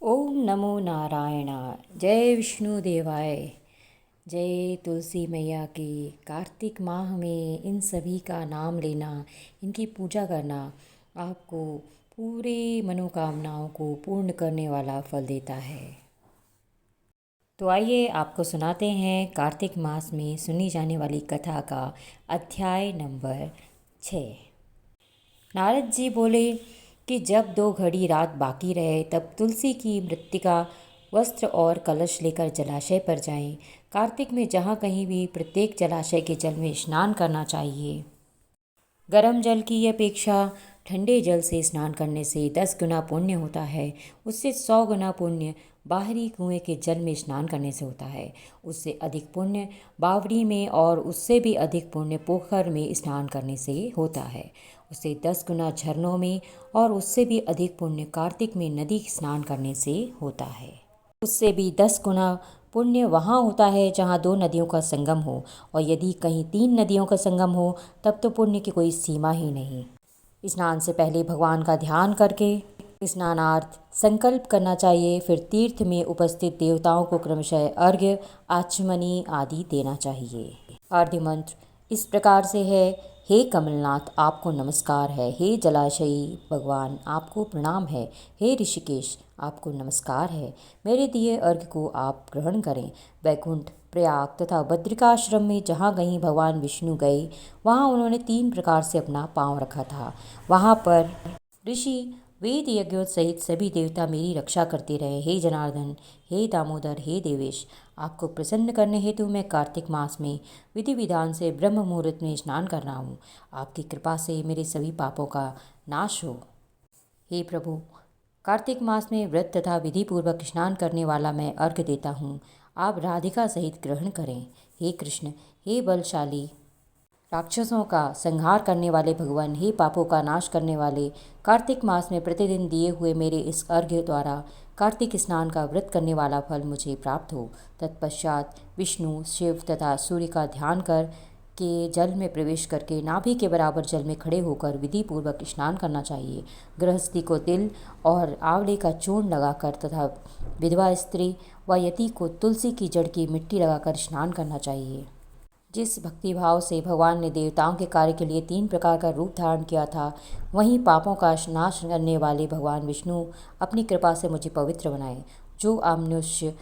ओम नमो नारायणाय। जय विष्णु देवाय। जय तुलसी मैया की। कार्तिक माह में इन सभी का नाम लेना, इनकी पूजा करना आपको पूरे मनोकामनाओं को पूर्ण करने वाला फल देता है। तो आइए आपको सुनाते हैं कार्तिक मास में सुनी जाने वाली कथा का अध्याय नंबर 6। नारद जी बोले कि जब 2 घड़ी रात बाकी रहे तब तुलसी की मृत्तिका वस्त्र और कलश लेकर जलाशय पर जाएं। कार्तिक में जहाँ कहीं भी प्रत्येक जलाशय के जल में स्नान करना चाहिए। गर्म जल की अपेक्षा ठंडे जल से स्नान करने से 10 गुना पुण्य होता है। उससे 100 गुना पुण्य बाहरी कुएं के जल में स्नान करने से होता है। उससे अधिक पुण्य बावड़ी में और उससे भी अधिक पुण्य पोखर में स्नान करने से होता है। उससे 10 गुना झरनों में और उससे भी अधिक पुण्य कार्तिक में नदी स्नान करने से होता है। उससे भी 10 गुना पुण्य वहाँ होता है जहाँ 2 नदियों का संगम हो, और यदि कहीं 3 नदियों का संगम हो तब तो पुण्य की कोई सीमा ही नहीं। स्नान से पहले भगवान का ध्यान करके स्नानार्थ संकल्प करना चाहिए। फिर तीर्थ में उपस्थित देवताओं को क्रमशः अर्घ्य, आचमनी आदि देना चाहिए। आरती मंत्र इस प्रकार से है। हे कमलनाथ आपको नमस्कार है। हे जलाशयी भगवान आपको प्रणाम है। हे ऋषिकेश आपको नमस्कार है। मेरे दिए अर्घ्य को आप ग्रहण करें। वैकुंठ, प्रयाग तथा बद्रिकाश्रम में जहाँ कहीं भगवान विष्णु गए वहाँ उन्होंने 3 प्रकार से अपना पाँव रखा था। वहाँ पर ऋषि वेद यज्ञों सहित सभी देवता मेरी रक्षा करते रहे। हे जनार्दन, हे दामोदर, हे देवेश, आपको प्रसन्न करने हेतु मैं कार्तिक मास में विधि विधान से ब्रह्म मुहूर्त में स्नान कर रहा हूँ। आपकी कृपा से मेरे सभी पापों का नाश हो। हे प्रभु, कार्तिक मास में व्रत तथा विधि पूर्वक स्नान करने वाला मैं अर्घ्य देता हूँ। आप राधिका सहित ग्रहण करें। हे कृष्ण, हे बलशाली राक्षसों का संहार करने वाले भगवान, हे पापों का नाश करने वाले, कार्तिक मास में प्रतिदिन दिए हुए मेरे इस अर्घ्य द्वारा कार्तिक स्नान का व्रत करने वाला फल मुझे प्राप्त हो। तत्पश्चात विष्णु, शिव तथा सूर्य का ध्यान कर के जल में प्रवेश करके नाभि के बराबर जल में खड़े होकर विधि पूर्वक स्नान करना चाहिए। गृहस्थी को तिल और आंवले का चूर्ण लगाकर तथा विधवा स्त्री व यति को तुलसी की जड़ की मिट्टी लगाकर स्नान करना चाहिए। जिस भक्तिभाव से भगवान ने देवताओं के कार्य के लिए 3 प्रकार का रूप धारण किया था, वहीं पापों का नाश करने वाले भगवान विष्णु अपनी कृपा से मुझे पवित्र बनाए। जो मनुष्य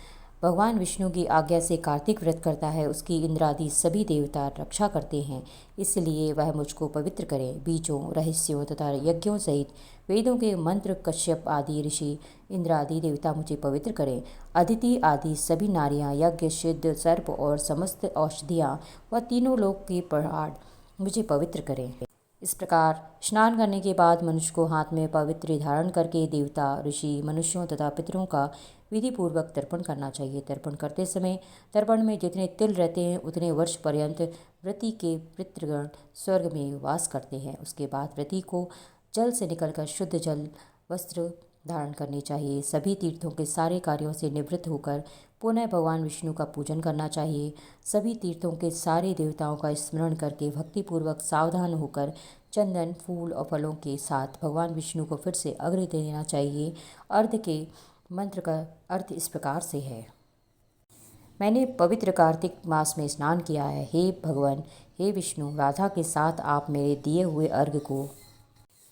भगवान विष्णु की आज्ञा से कार्तिक व्रत करता है उसकी इंद्रादि सभी देवता रक्षा करते हैं, इसलिए वह मुझको पवित्र करे। बीजों, रहस्यों तथा यज्ञों सहित वेदों के मंत्र कश्यप आदि ऋषि, इंद्रादि देवता मुझे पवित्र करें। अदिति आदि सभी नारियां, यज्ञ, सिद्ध, सर्प और समस्त औषधियाँ व तीनों लोक के पहाड़ मुझे पवित्र करें। इस प्रकार स्नान करने के बाद मनुष्य को हाथ में पवित्र धारण करके देवता, ऋषि, मनुष्यों तथा पितरों का विधि पूर्वक तर्पण करना चाहिए। तर्पण करते समय तर्पण में जितने तिल रहते हैं उतने वर्ष पर्यंत व्रती के पितृगण स्वर्ग में वास करते हैं। उसके बाद व्रती को जल से निकलकर शुद्ध जल वस्त्र धारण करनी चाहिए। सभी तीर्थों के सारे कार्यों से निवृत्त होकर पुनः भगवान विष्णु का पूजन करना चाहिए। सभी तीर्थों के सारे देवताओं का स्मरण करके भक्तिपूर्वक सावधान होकर चंदन, फूल और फलों के साथ भगवान विष्णु को फिर से अर्घ्य देना चाहिए। अर्घ्य के मंत्र का अर्थ इस प्रकार से है। मैंने पवित्र कार्तिक मास में स्नान किया है। हे भगवान, हे विष्णु, राधा के साथ आप मेरे दिए हुए अर्घ्य को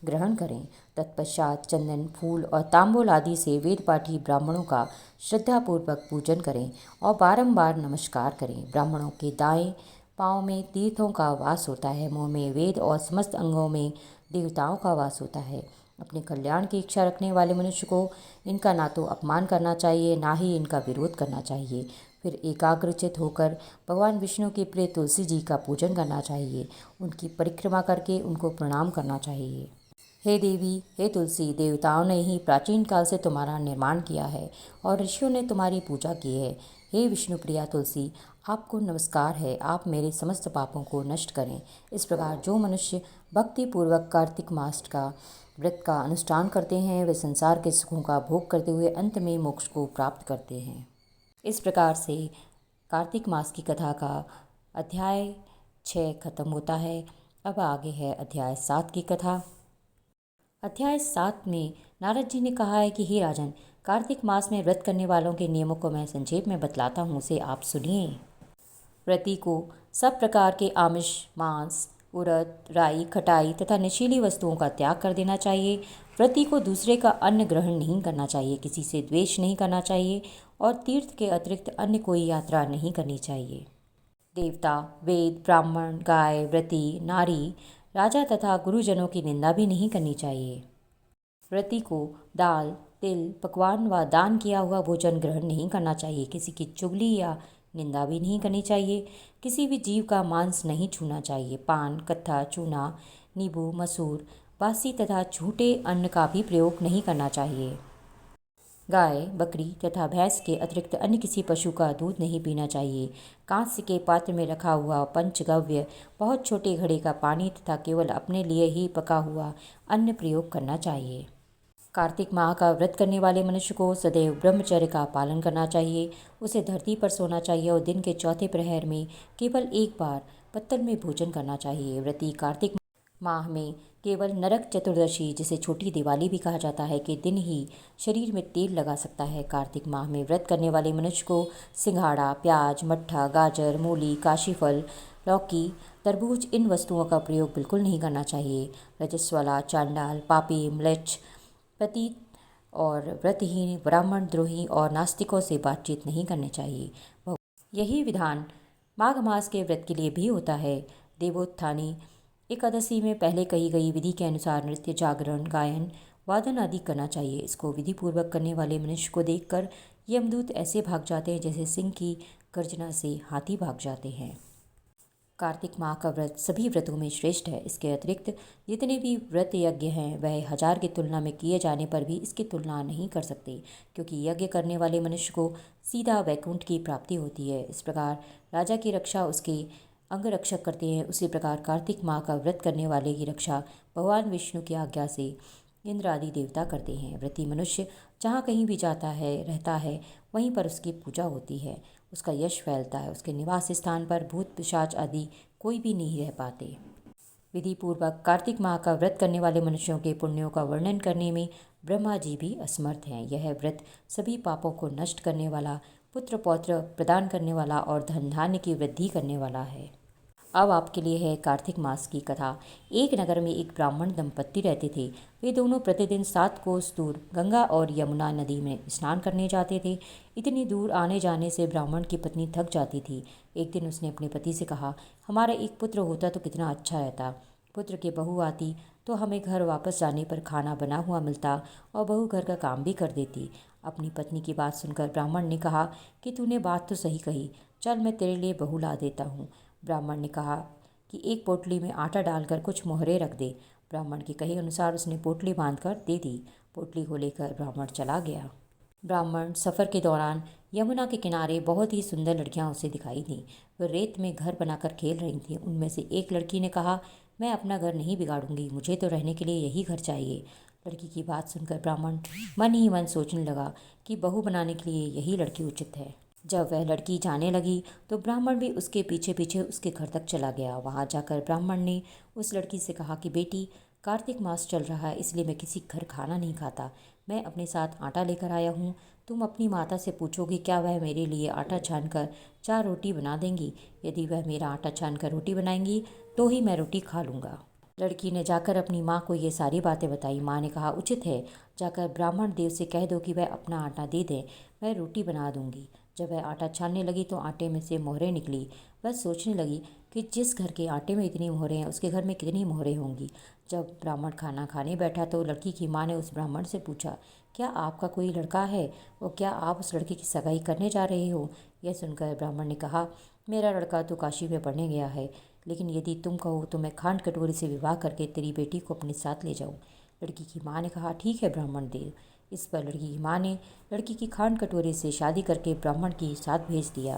ग्रहण करें। तत्पश्चात चंदन, फूल और तांबूल आदि से वेद पाठी ब्राह्मणों का श्रद्धापूर्वक पूजन करें और बारंबार नमस्कार करें। ब्राह्मणों के दाएं पाँव में तीर्थों का वास होता है, मुँह में वेद और समस्त अंगों में देवताओं का वास होता है। अपने कल्याण की इच्छा रखने वाले मनुष्य को इनका ना तो अपमान करना चाहिए, ना ही इनका विरोध करना चाहिए। फिर एकाग्रचित होकर भगवान विष्णु के प्रिय तुलसी जी का पूजन करना चाहिए। उनकी परिक्रमा करके उनको प्रणाम करना चाहिए। हे देवी, हे तुलसी, देवताओं ने ही प्राचीन काल से तुम्हारा निर्माण किया है और ऋषियों ने तुम्हारी पूजा की है। हे विष्णु प्रिया तुलसी, आपको नमस्कार है। आप मेरे समस्त पापों को नष्ट करें। इस प्रकार जो मनुष्य भक्ति पूर्वक कार्तिक मास का व्रत का अनुष्ठान करते हैं वे संसार के सुखों का भोग करते हुए अंत में मोक्ष को प्राप्त करते हैं। इस प्रकार से कार्तिक मास की कथा का अध्याय 6 खत्म होता है। अब आगे है अध्याय 7 की कथा। अध्याय 7 में नारद जी ने कहा है कि हे राजन, कार्तिक मास में व्रत करने वालों के नियमों को मैं संक्षेप में बतलाता हूँ, उसे आप सुनिए। व्रती को सब प्रकार के आमिष, मांस, उड़द, राई, खटाई तथा नशीली वस्तुओं का त्याग कर देना चाहिए। व्रती को दूसरे का अन्न ग्रहण नहीं करना चाहिए, किसी से द्वेष नहीं करना चाहिए और तीर्थ के अतिरिक्त अन्य कोई यात्रा नहीं करनी चाहिए। देवता, वेद, ब्राह्मण, गाय, व्रती, नारी, राजा तथा गुरुजनों की निंदा भी नहीं करनी चाहिए। व्रती को दाल, तिल, पकवान व दान किया हुआ भोजन ग्रहण नहीं करना चाहिए। किसी की चुगली या निंदा भी नहीं करनी चाहिए। किसी भी जीव का मांस नहीं छूना चाहिए। पान, कत्था, चूना, नींबू, मसूर, बासी तथा झूठे अन्न का भी प्रयोग नहीं करना चाहिए। गाय, बकरी तथा भैंस के अतिरिक्त अन्य किसी पशु का दूध नहीं पीना चाहिए। कांस्य के पात्र में रखा हुआ पंचगव्य, बहुत छोटे घड़े का पानी तथा केवल अपने लिए ही पका हुआ अन्न प्रयोग करना चाहिए। कार्तिक माह का व्रत करने वाले मनुष्य को सदैव ब्रह्मचर्य का पालन करना चाहिए। उसे धरती पर सोना चाहिए और दिन के चौथे प्रहर में केवल एक बार पत्तल में भोजन करना चाहिए। व्रती कार्तिक माह में केवल नरक चतुर्दशी, जिसे छोटी दिवाली भी कहा जाता है, के दिन ही शरीर में तेल लगा सकता है। कार्तिक माह में व्रत करने वाले मनुष्य को सिंघाड़ा, प्याज, मट्ठा, गाजर, मूली, काशीफल, लौकी, तरबूज इन वस्तुओं का प्रयोग बिल्कुल नहीं करना चाहिए। रजस्वला, चांडाल, पापी, म्लेच्छ, पतित और व्रतहीन, ब्राह्मण द्रोही और नास्तिकों से बातचीत नहीं करनी चाहिए। यही विधान माघ मास के व्रत के लिए भी होता है। देवोत्थानी एकादशी में पहले कही गई विधि के अनुसार नृत्य, जागरण, गायन, वादन आदि करना चाहिए। इसको विधि पूर्वक करने वाले मनुष्य को देखकर यमदूत ऐसे भाग जाते हैं जैसे सिंह की गर्जना से हाथी भाग जाते हैं। कार्तिक माह का व्रत सभी व्रतों में श्रेष्ठ है। इसके अतिरिक्त जितने भी व्रत यज्ञ हैं वह 1000 की तुलना में किए जाने पर भी इसकी तुलना नहीं कर सकते, क्योंकि यज्ञ करने वाले मनुष्य को सीधा वैकुंठ की प्राप्ति होती है। इस प्रकार राजा की रक्षा उसके अंगरक्षक करते हैं, उसी प्रकार कार्तिक माह का व्रत करने वाले की रक्षा भगवान विष्णु की आज्ञा से इंद्र आदि देवता करते हैं। व्रती मनुष्य जहाँ कहीं भी जाता है, रहता है, वहीं पर उसकी पूजा होती है, उसका यश फैलता है। उसके निवास स्थान पर भूत पिशाच आदि कोई भी नहीं रह पाते। विधि पूर्वक कार्तिक माह का व्रत करने वाले मनुष्यों के पुण्यों का वर्णन करने में ब्रह्मा जी भी असमर्थ हैं। यह व्रत सभी पापों को नष्ट करने वाला, पुत्र पौत्र प्रदान करने वाला और धन धान्य की वृद्धि करने वाला है। अब आपके लिए है कार्तिक मास की कथा। एक नगर में एक ब्राह्मण दंपत्ति रहते थे। वे दोनों प्रतिदिन 7 कोस दूर गंगा और यमुना नदी में स्नान करने जाते थे। इतनी दूर आने जाने से ब्राह्मण की पत्नी थक जाती थी। एक दिन उसने अपने पति से कहा, हमारा एक पुत्र होता तो कितना अच्छा रहता। पुत्र की बहू आती तो हमें घर वापस जाने पर खाना बना हुआ मिलता और बहू घर का काम भी कर देती। अपनी पत्नी की बात सुनकर ब्राह्मण ने कहा कि तूने बात तो सही कही, चल मैं तेरे लिए बहू ला देता हूँ। ब्राह्मण ने कहा कि एक पोटली में आटा डालकर कुछ मोहरे रख दे। ब्राह्मण के कहे अनुसार उसने पोटली बांधकर दे दी। पोटली को लेकर ब्राह्मण चला गया। ब्राह्मण सफ़र के दौरान यमुना के किनारे बहुत ही सुंदर लड़कियां उसे दिखाई दीं। वे रेत में घर बनाकर खेल रही थीं। उनमें से एक लड़की ने कहा, मैं अपना घर नहीं बिगाड़ूंगी, मुझे तो रहने के लिए यही घर चाहिए। लड़की की बात सुनकर ब्राह्मण मन ही मन सोचने लगा कि बहू बनाने के लिए यही लड़की उचित है। जब वह लड़की जाने लगी तो ब्राह्मण भी उसके पीछे पीछे उसके घर तक चला गया। वहां जाकर ब्राह्मण ने उस लड़की से कहा कि बेटी, कार्तिक मास चल रहा है, इसलिए मैं किसी घर खाना नहीं खाता। मैं अपने साथ आटा लेकर आया हूँ। तुम अपनी माता से पूछोगी क्या वह मेरे लिए आटा छानकर 4 रोटी बना देंगी। यदि वह मेरा आटा छानकर रोटी बनाएंगी तो ही मैं रोटी खा लूँगा। लड़की ने जाकर अपनी माँ को ये सारी बातें बताई। माँ ने कहा, उचित है, जाकर ब्राह्मण देव से कह दो कि वह अपना आटा दे दें, मैं रोटी बना दूंगी। जब वह आटा छानने लगी तो आटे में से मोहरें निकली। वह सोचने लगी कि जिस घर के आटे में इतनी मोहरें हैं उसके घर में कितनी मोहरें होंगी। जब ब्राह्मण खाना खाने बैठा तो लड़की की माँ ने उस ब्राह्मण से पूछा, क्या आपका कोई लड़का है और क्या आप उस लड़के की सगाई करने जा रहे हो। यह सुनकर ब्राह्मण ने कहा, मेरा लड़का तो काशी में पढ़ने गया है, लेकिन यदि तुम कहो तो मैं खांड कटोरी से विवाह करके तेरी बेटी को अपने साथ ले जाऊँ। लड़की की माँ ने कहा, ठीक है ब्राह्मण देव। इस पर लड़की की माँ ने लड़की की खांड कटोरी से शादी करके ब्राह्मण के साथ भेज दिया।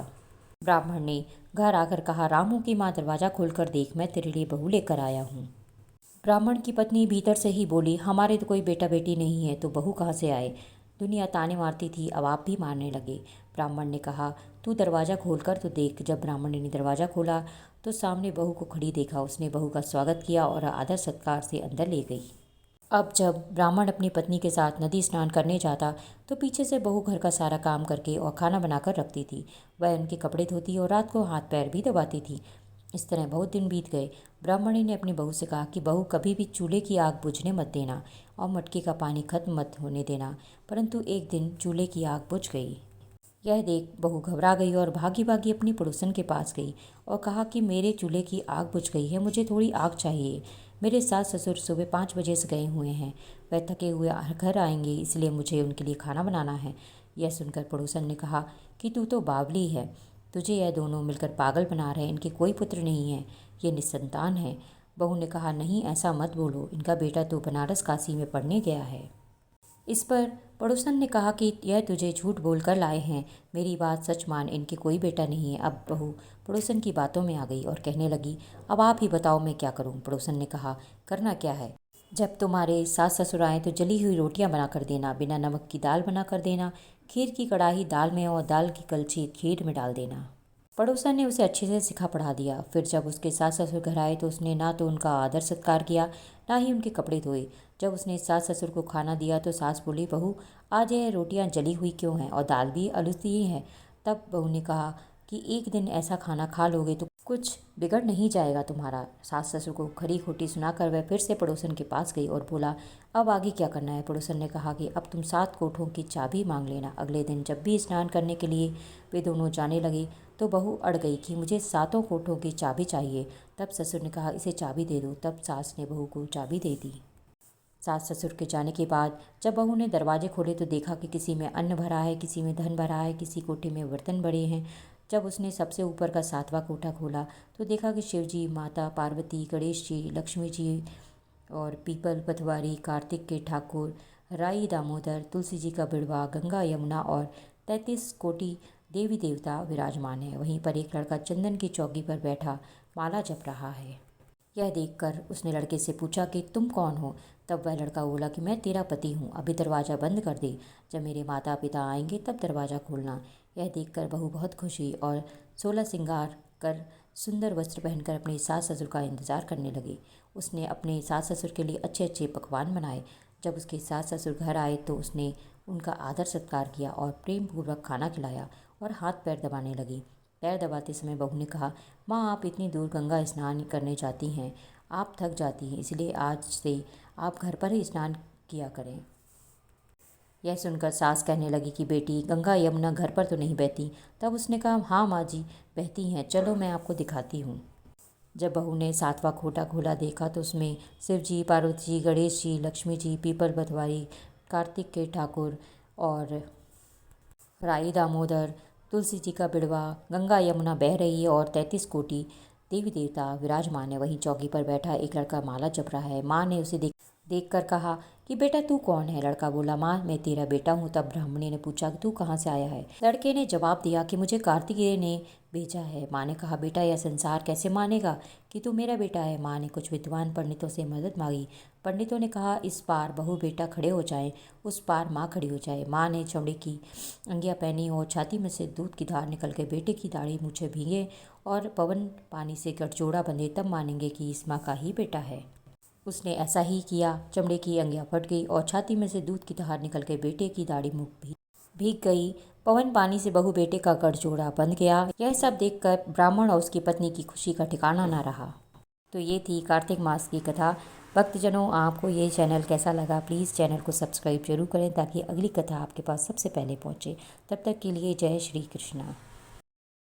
ब्राह्मण ने घर आकर कहा, रामू की माँ दरवाज़ा खोलकर देख, मैं तेरे लिए बहू लेकर आया हूँ। ब्राह्मण की पत्नी भीतर से ही बोली, हमारे तो कोई बेटा बेटी नहीं है तो बहू कहाँ से आए। दुनिया ताने मारती थी, अब आप भी मारने लगे। ब्राह्मण ने कहा, तू दरवाज़ा खोलकर तो देख। जब ब्राह्मण ने दरवाज़ा खोला तो सामने बहू को खड़ी देखा। उसने बहू का स्वागत किया और आदर सत्कार से अंदर ले गई। अब जब ब्राह्मण अपनी पत्नी के साथ नदी स्नान करने जाता तो पीछे से बहू घर का सारा काम करके और खाना बनाकर रखती थी। वह उनके कपड़े धोती और रात को हाथ पैर भी दबाती थी। इस तरह बहुत दिन बीत गए। ब्राह्मणी ने अपनी बहू से कहा कि बहू, कभी भी चूल्हे की आग बुझने मत देना और मटके का पानी खत्म मत होने देना। परंतु एक दिन चूल्हे की आग बुझ गई। यह देख बहू घबरा गई और भागी भागी अपनी पड़ोसन के पास गई और कहा कि मेरे चूल्हे की आग बुझ गई है, मुझे थोड़ी आग चाहिए। मेरे सास ससुर सुबह 5 बजे से गए हुए हैं। वह थके हुए घर आएंगे, इसलिए मुझे उनके लिए खाना बनाना है। यह सुनकर पड़ोसन ने कहा कि तू तो बावली है, तुझे यह दोनों मिलकर पागल बना रहे हैं। इनके कोई पुत्र नहीं है, ये निसंतान है। बहू ने कहा, नहीं ऐसा मत बोलो, इनका बेटा तो बनारस काशी में पढ़ने गया है। इस पर पड़ोसन ने कहा कि यह तुझे झूठ बोल कर लाए हैं, मेरी बात सच मान, इनके कोई बेटा नहीं है। अब बहू पड़ोसन की बातों में आ गई और कहने लगी, अब आप ही बताओ मैं क्या करूं। पड़ोसन ने कहा, करना क्या है, जब तुम्हारे सास ससुर आए तो जली हुई रोटियां बना कर देना, बिना नमक की दाल बना कर देना, खीर की कढ़ाई दाल में और दाल की कलछी खीर में डाल देना। पड़ोसन ने उसे अच्छे से सिखा पढ़ा दिया। फिर जब उसके सास ससुर घर आए तो उसने ना तो उनका आदर सत्कार किया, ना ही उनके कपड़े धोए। जब उसने सास ससुर को खाना दिया तो सास बोली, बहू आज यह रोटियां जली हुई क्यों हैं और दाल भी अलूसी ही है। तब बहू ने कहा कि एक दिन ऐसा खाना खा लोगे तो कुछ बिगड़ नहीं जाएगा तुम्हारा। सास ससुर को खरी खोटी सुनाकर वह फिर से पड़ोसन के पास गई और बोला, अब आगे क्या करना है। पड़ोसन ने कहा कि अब तुम 7 कोठों की चाबी मांग लेना। अगले दिन जब भी स्नान करने के लिए वे दोनों जाने लगे तो बहू अड़ गई कि मुझे 7 कोठों की चाबी चाहिए। तब ससुर ने कहा, इसे चाबी दे दो। तब सास ने बहू को चाबी दे दी। सास ससुर के जाने के बाद जब बहू ने दरवाजे खोले तो देखा कि किसी में अन्न भरा है, किसी में धन भरा है, किसी कोठे में बर्तन भरे हैं। जब उसने सबसे ऊपर का 7वां कोठा खोला तो देखा कि शिव जी, माता पार्वती, गणेश जी, लक्ष्मी जी और पीपल पटवारी, कार्तिक के ठाकुर, राई दामोदर, तुलसी जी का बिड़वा, गंगा यमुना और 33 कोटि देवी देवता विराजमान है। वहीं पर एक लड़का चंदन की चौकी पर बैठा माला जप रहा है। यह देखकर उसने लड़के से पूछा कि तुम कौन हो। तब वह लड़का बोला कि मैं तेरा पति हूँ, अभी दरवाज़ा बंद कर दे, जब मेरे माता पिता आएंगे तब दरवाज़ा खोलना। यह देखकर बहू बहुत खुश हुई और 16 श्रृंगार कर सुंदर वस्त्र पहनकर अपने सास ससुर का इंतजार करने लगी। उसने अपने सास ससुर के लिए अच्छे अच्छे पकवान बनाए। जब उसके सास ससुर घर आए तो उसने उनका आदर सत्कार किया और प्रेम पूर्वक खाना खिलाया और हाथ पैर दबाने लगी। पैर दबाते समय बहू ने कहा, माँ आप इतनी दूर गंगा स्नान करने जाती हैं, आप थक जाती हैं, इसलिए आज से आप घर पर ही स्नान किया करें। यह सुनकर सास कहने लगी कि बेटी, गंगा यमुना घर पर तो नहीं बहती। तब उसने कहा, हाँ माँ जी बहती हैं, चलो मैं आपको दिखाती हूँ। जब बहू ने 7वां कोठा खोला देखा तो उसमें शिव जी, पार्वती जी, गणेश जी, लक्ष्मी जी, पीपल पटवारी, कार्तिक के ठाकुर और राई दामोदर, तुलसी जी का बिड़वा, गंगा यमुना बह रही है और 33 कोटि देवी देवता विराजमान है। वहीं चौकी पर बैठा एक लड़का माला जप रहा है। माँ ने उसे देखकर कहा कि बेटा तू कौन है। लड़का बोला, माँ मैं तेरा बेटा हूँ। तब ब्राह्मणी ने पूछा कि तू कहाँ से आया है। लड़के ने जवाब दिया कि मुझे कार्तिकेय ने भेजा है। माँ ने कहा, बेटा यह संसार कैसे मानेगा कि तू मेरा बेटा है। माँ ने कुछ विद्वान पंडितों से मदद मांगी। पंडितों ने कहा, इस पार बहू बेटा खड़े हो जाए, उस पार माँ खड़ी हो जाए। माँ ने चमड़े की अंगिया पहनी और छाती में से दूध की धार निकल के बेटे की दाढ़ी मूछें भीगे और पवन पानी से गठजोड़ा बंधे, तब मानेंगे कि इस माँ का ही बेटा है। उसने ऐसा ही किया। चमड़े की अंगिया फट गई और छाती में से दूध की धार निकल के बेटे की दाढ़ी मुख भीग गई। पवन पानी से बहू बेटे का गठजोड़ा बंध गया। यह सब देखकर ब्राह्मण और उसकी पत्नी की खुशी का ठिकाना न रहा। तो ये थी कार्तिक मास की कथा। भक्तजनों, आपको ये चैनल कैसा लगा, प्लीज़ चैनल को सब्सक्राइब जरूर करें ताकि अगली कथा आपके पास सबसे पहले पहुँचे। तब तक के लिए जय श्री कृष्णा।